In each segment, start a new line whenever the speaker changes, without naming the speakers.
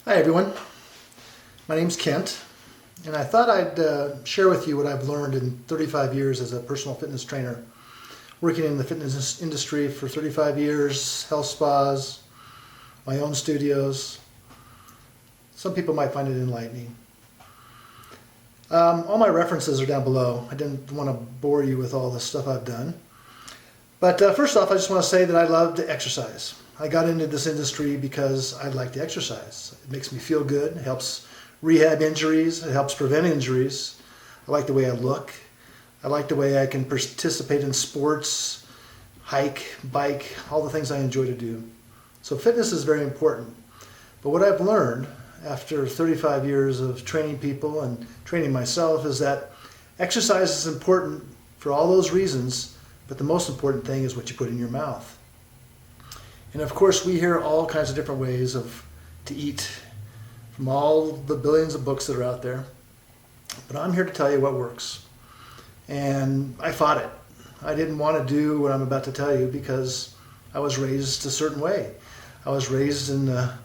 Hi everyone, my name's Kent, and I thought I'd share with you what I've learned in 35 years as a personal fitness trainer. Working in the fitness industry for 35 years, health spas, my own studios. Some people might find it enlightening. All my references are down below. I didn't want to bore you with all the stuff I've done. But first off, I just want to say that I love to exercise. I got into this industry because I like to exercise. It makes me feel good. It helps rehab injuries. It helps prevent injuries. I like the way I look. I like the way I can participate in sports, hike, bike, all the things I enjoy to do. So fitness is very important. But what I've learned after 35 years of training people and training myself is that exercise is important for all those reasons, but the most important thing is what you put in your mouth. And of course, we hear all kinds of different ways to eat from all the billions of books that are out there. But I'm here to tell you what works. And I fought it. I didn't want to do what I'm about to tell you because I was raised a certain way. I was raised in a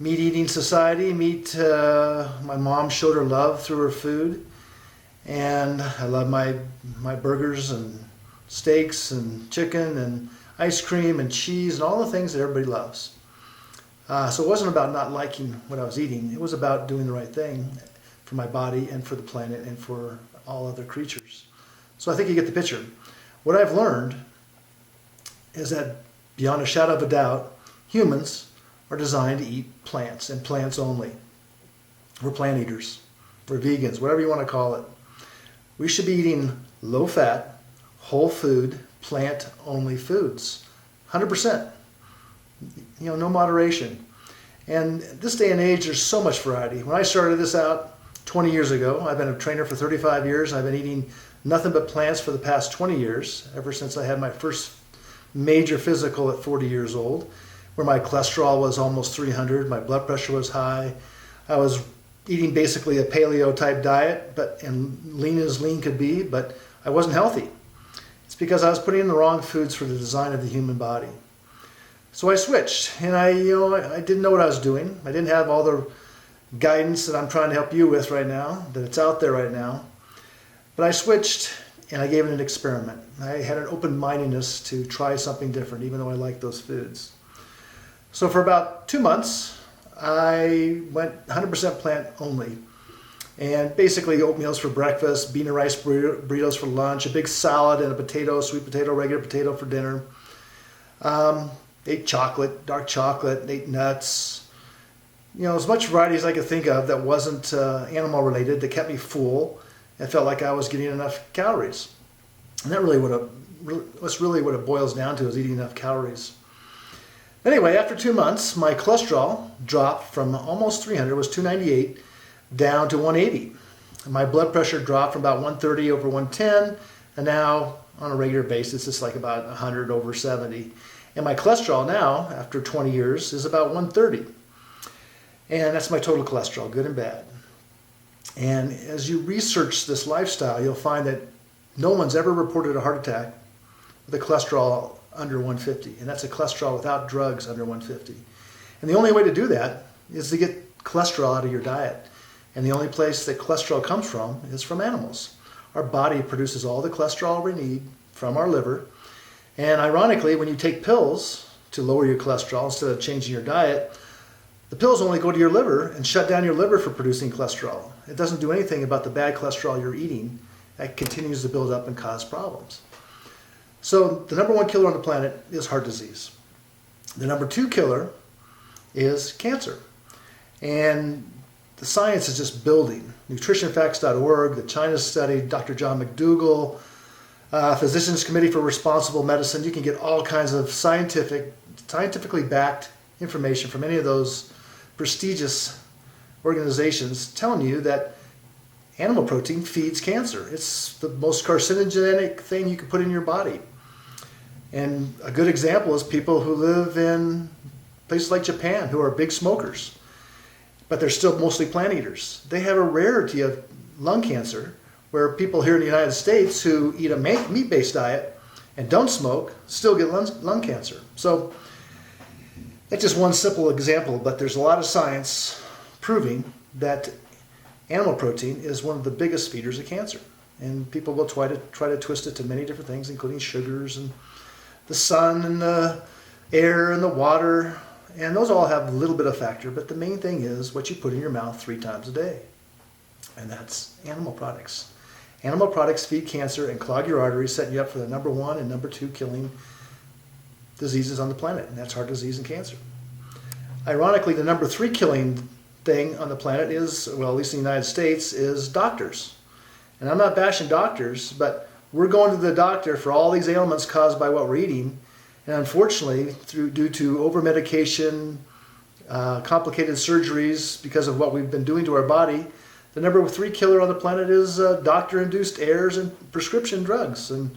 meat-eating society. My mom showed her love through her food. And I love my burgers and steaks and chicken and ice cream and cheese and all the things that everybody loves. So it wasn't about not liking what I was eating. It was about doing the right thing for my body and for the planet and for all other creatures. So I think you get the picture. What I've learned is that beyond a shadow of a doubt, humans are designed to eat plants and plants only. We're plant eaters. We're vegans, whatever you want to call it. We should be eating low-fat, whole food, plant-only foods, 100%. No moderation. And this day and age, there's so much variety. When I started this out 20 years ago, I've been a trainer for 35 years. I've been eating nothing but plants for the past 20 years, ever since I had my first major physical at 40 years old, where my cholesterol was almost 300, my blood pressure was high. I was eating basically a paleo-type diet, and lean as lean could be, but I wasn't healthy. It's because I was putting in the wrong foods for the design of the human body. So I switched, and I didn't know what I was doing. I didn't have all the guidance that I'm trying to help you with right now, that it's out there right now. But I switched, and I gave it an experiment. I had an open-mindedness to try something different, even though I liked those foods. So for about 2 months, I went 100% plant only. And basically oatmeals for breakfast, bean and rice burritos for lunch, a big salad and a potato, sweet potato, regular potato for dinner. Ate chocolate, dark chocolate, ate nuts. As much variety as I could think of that wasn't animal related, that kept me full and felt like I was getting enough calories. And that's really what it boils down to, is eating enough calories. Anyway, after 2 months, my cholesterol dropped from almost 300, it was 298, down to 180. My blood pressure dropped from about 130 over 110, and now on a regular basis it's like about 100 over 70. And my cholesterol now, after 20 years, is about 130. And that's my total cholesterol, good and bad. And as you research this lifestyle, you'll find that no one's ever reported a heart attack with a cholesterol under 150. And that's a cholesterol without drugs under 150. And the only way to do that is to get cholesterol out of your diet. And the only place that cholesterol comes from is from animals. Our body produces all the cholesterol we need from our liver. And ironically, when you take pills to lower your cholesterol instead of changing your diet, the pills only go to your liver and shut down your liver for producing cholesterol. It doesn't do anything about the bad cholesterol you're eating. That continues to build up and cause problems. So the number one killer on the planet is heart disease. The number two killer is cancer. And the science is just building. NutritionFacts.org, the China study, Dr. John McDougall, Physicians Committee for Responsible Medicine. You can get all kinds of scientifically backed information from any of those prestigious organizations telling you that animal protein feeds cancer. It's the most carcinogenic thing you can put in your body. And a good example is people who live in places like Japan, who are big smokers, but they're still mostly plant eaters. They have a rarity of lung cancer, where people here in the United States who eat a meat-based diet and don't smoke still get lung cancer. So that's just one simple example, but there's a lot of science proving that animal protein is one of the biggest feeders of cancer. And people will try to twist it to many different things, including sugars and the sun and the air and the water. And those all have a little bit of factor, but the main thing is what you put in your mouth 3 times a day. And that's animal products. Animal products feed cancer and clog your arteries, setting you up for the number 1 and number 2 killing diseases on the planet, and that's heart disease and cancer. Ironically, the number 3 killing thing on the planet is, well, at least in the United States, is doctors. And I'm not bashing doctors, but we're going to the doctor for all these ailments caused by what we're eating. And unfortunately, due to over-medication, complicated surgeries because of what we've been doing to our body, the number 3 killer on the planet is doctor-induced errors and prescription drugs. And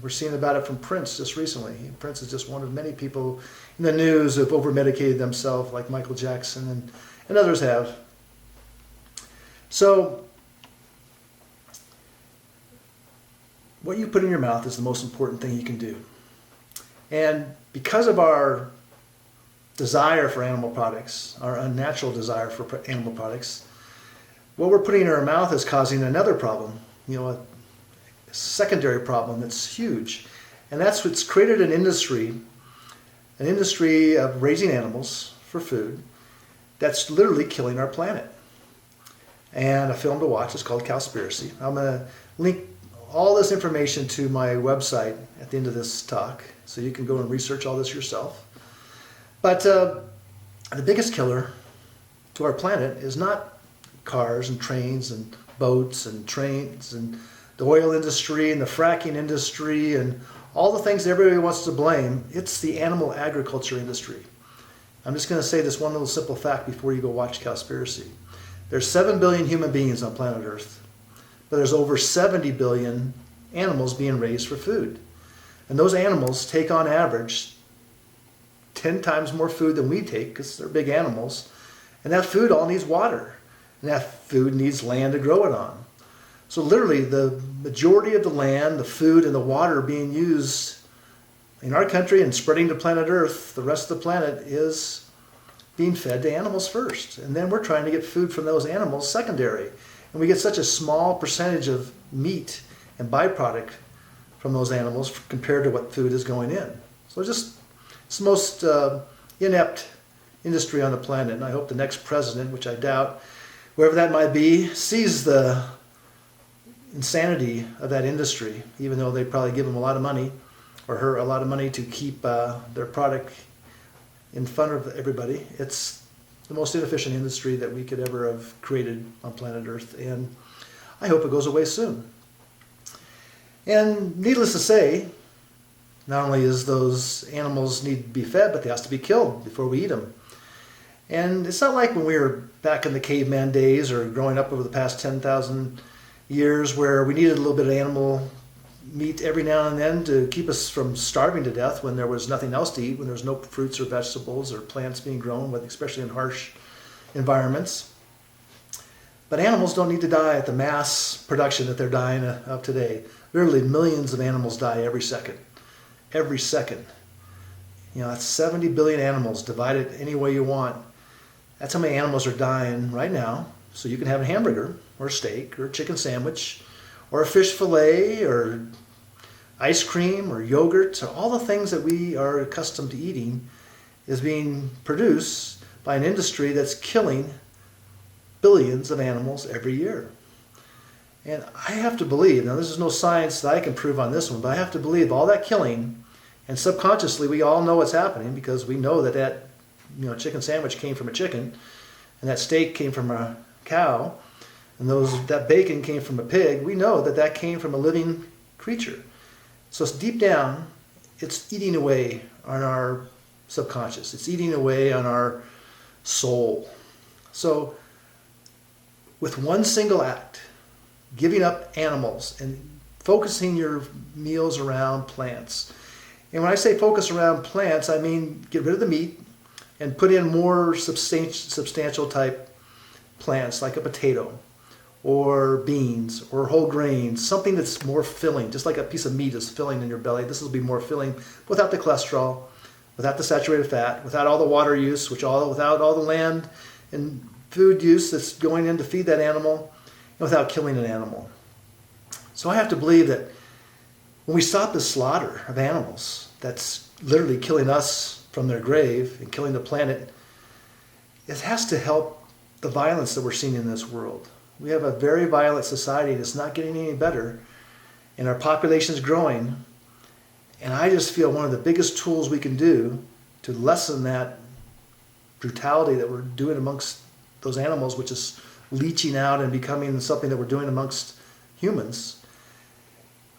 we're seeing about it from Prince just recently. Prince is just one of many people in the news who have over-medicated themselves, like Michael Jackson and others have. So, what you put in your mouth is the most important thing you can do. And because of our desire for animal products, our unnatural desire for animal products, what we're putting in our mouth is causing another problem, a secondary problem that's huge. And that's what's created an industry of raising animals for food that's literally killing our planet. And a film to watch is called Cowspiracy. I'm going to link all this information to my website at the end of this talk, so you can go and research all this yourself. But the biggest killer to our planet is not cars and trains and boats and trains and the oil industry and the fracking industry and all the things that everybody wants to blame. It's the animal agriculture industry. I'm just going to say this one little simple fact before you go watch Cowspiracy. There's 7 billion human beings on planet Earth, but there's over 70 billion animals being raised for food. And those animals take on average 10 times more food than we take because they're big animals. And that food all needs water. And that food needs land to grow it on. So literally the majority of the land, the food, and the water being used in our country and spreading to planet Earth, the rest of the planet, is being fed to animals first. And then we're trying to get food from those animals secondary. And we get such a small percentage of meat and byproduct from those animals compared to what food is going in. So it's the most inept industry on the planet. And I hope the next president, which I doubt, whoever that might be, sees the insanity of that industry, even though they probably give them a lot of money, or her a lot of money to keep their product in front of everybody. It's the most inefficient industry that we could ever have created on planet Earth, and I hope it goes away soon. And needless to say, not only is those animals need to be fed, but they have to be killed before we eat them. And it's not like when we were back in the caveman days or growing up over the past 10,000 years where we needed a little bit of animal meat every now and then to keep us from starving to death when there was nothing else to eat, when there was no fruits or vegetables or plants being grown, especially in harsh environments. But animals don't need to die at the mass production that they're dying of today. Literally millions of animals die every second. Every second. That's 70 billion animals. Divide it any way you want. That's how many animals are dying right now. So you can have a hamburger or a steak or a chicken sandwich or a fish fillet or ice cream or yogurt. So all the things that we are accustomed to eating is being produced by an industry that's killing billions of animals every year. And I have to believe, now this is no science that I can prove on this one, but I have to believe all that killing, and subconsciously we all know what's happening because we know that chicken sandwich came from a chicken, and that steak came from a cow, and that bacon came from a pig. We know that came from a living creature. So deep down, it's eating away on our subconscious. It's eating away on our soul. So with one single act, giving up animals and focusing your meals around plants. And when I say focus around plants, I mean get rid of the meat and put in more substantial type plants like a potato or beans or whole grains, something that's more filling, just like a piece of meat is filling in your belly. This will be more filling without the cholesterol, without the saturated fat, without all the water use, without all the land and food use that's going in to feed that animal and without killing an animal. So I have to believe that when we stop the slaughter of animals, that's literally killing us from their grave and killing the planet, it has to help the violence that we're seeing in this world. We have a very violent society that's not getting any better, and our population is growing. And I just feel one of the biggest tools we can do to lessen that brutality that we're doing amongst those animals, which is leaching out and becoming something that we're doing amongst humans.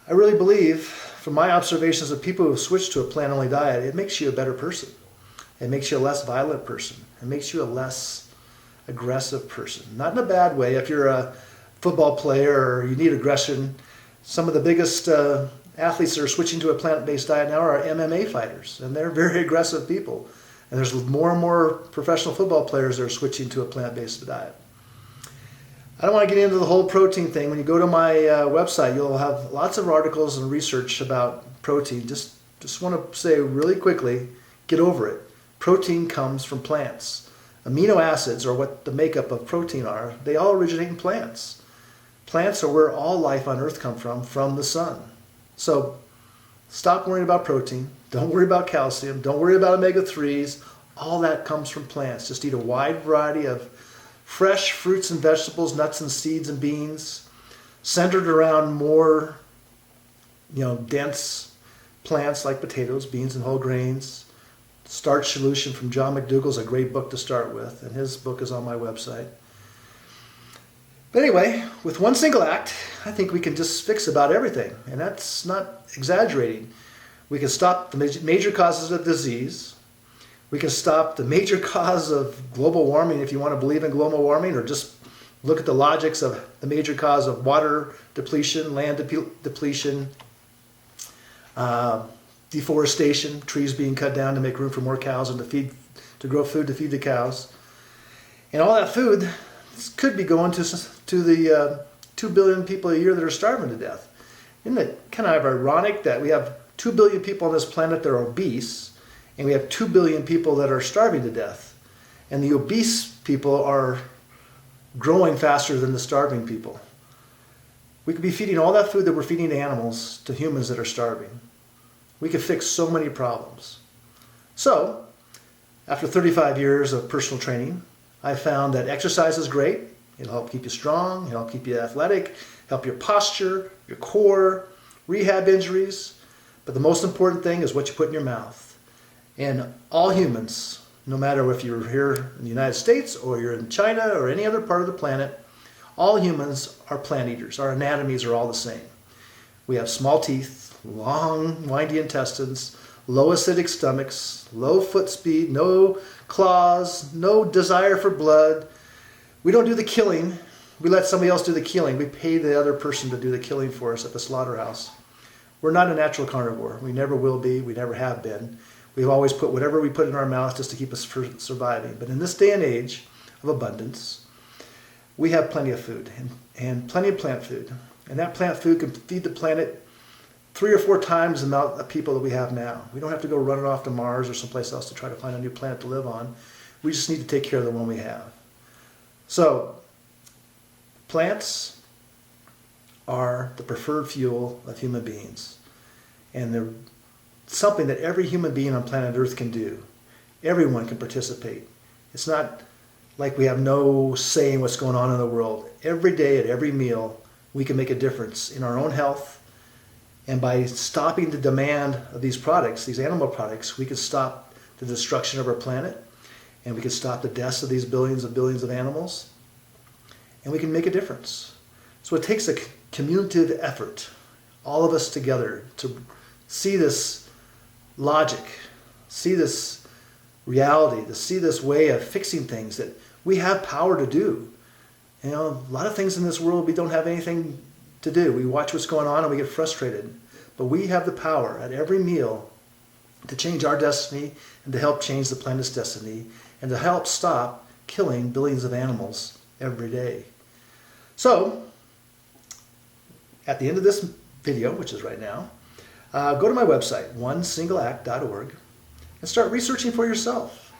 I really believe, from my observations of people who have switched to a plant-only diet, it makes you a better person. It makes you a less violent person. It makes you a less aggressive person. Not in a bad way. If you're a football player or you need aggression, some of the biggest athletes that are switching to a plant-based diet now are MMA fighters, and they're very aggressive people. And there's more and more professional football players that are switching to a plant-based diet. I don't want to get into the whole protein thing. When you go to my website, you'll have lots of articles and research about protein. Just want to say really quickly, get over it. Protein comes from plants. Amino acids are what the makeup of protein are. They all originate in plants. Plants are where all life on Earth comes from the sun. So stop worrying about protein. Don't worry about calcium. Don't worry about omega-3s. All that comes from plants. Just eat a wide variety of fresh fruits and vegetables, nuts and seeds and beans, centered around more, dense plants like potatoes, beans, and whole grains. Starch Solution from John McDougall is a great book to start with, and his book is on my website. But anyway, with one single act, I think we can just fix about everything, and that's not exaggerating. We can stop the major causes of disease. We can stop the major cause of global warming, if you want to believe in global warming, or just look at the logics of the major cause of water depletion, land depletion, deforestation, trees being cut down to make room for more cows and to grow food to feed the cows. And all that food could be going to the 2 billion people a year that are starving to death. Isn't it kind of ironic that we have 2 billion people on this planet that are obese, and we have 2 billion people that are starving to death? And the obese people are growing faster than the starving people. We could be feeding all that food that we're feeding to animals to humans that are starving. We could fix so many problems. So, after 35 years of personal training, I found that exercise is great. It'll help keep you strong, it'll help keep you athletic, help your posture, your core, rehab injuries. But the most important thing is what you put in your mouth. And all humans, no matter if you're here in the United States or you're in China or any other part of the planet, all humans are plant eaters. Our anatomies are all the same. We have small teeth, long, windy intestines, low acidic stomachs, low foot speed, no claws, no desire for blood. We don't do the killing. We let somebody else do the killing. We pay the other person to do the killing for us at the slaughterhouse. We're not a natural carnivore. We never will be. We never have been. We've always put whatever we put in our mouth just to keep us surviving. But in this day and age of abundance, we have plenty of food and plenty of plant food. And that plant food can feed the planet 3 or 4 times the amount of people that we have now. We don't have to go running off to Mars or someplace else to try to find a new planet to live on. We just need to take care of the one we have. So, plants are the preferred fuel of human beings. And they're something that every human being on planet Earth can do. Everyone can participate. It's not like we have no say in what's going on in the world. Every day at every meal, we can make a difference in our own health. And by stopping the demand of these products, these animal products, we can stop the destruction of our planet, and we can stop the deaths of these billions of animals, and we can make a difference. So it takes a cumulative effort, all of us together, to see this logic, see this reality, to see this way of fixing things that we have power to do. A lot of things in this world we don't have anything to do. We watch what's going on and we get frustrated. But we have the power at every meal to change our destiny and to help change the planet's destiny and to help stop killing billions of animals every day. So, at the end of this video, which is right now, go to my website, onesingleact.org, and start researching for yourself.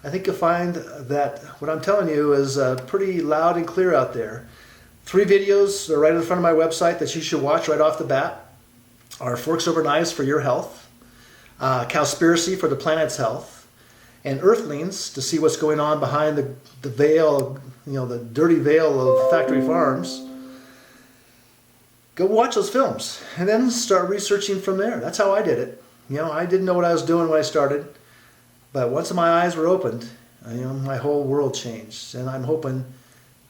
I think you'll find that what I'm telling you is pretty loud and clear out there. 3 videos are right in front of my website that you should watch right off the bat are Forks Over Knives for your health, Cowspiracy for the planet's health, and Earthlings to see what's going on behind the veil, the dirty veil of factory farms. Go watch those films and then start researching from there. That's how I did it. I didn't know what I was doing when I started, but once my eyes were opened, my whole world changed, and I'm hoping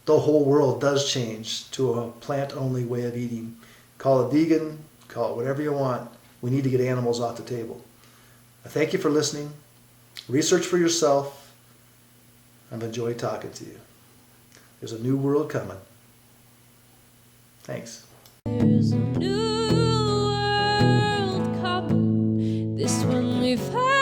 the whole world does change to a plant-only way of eating. Call it vegan, call it whatever you want. We need to get animals off the table. I thank you for listening. Research for yourself. I've enjoyed talking to you. There's a new world coming. Thanks.
There's a new world coming. This one we've had.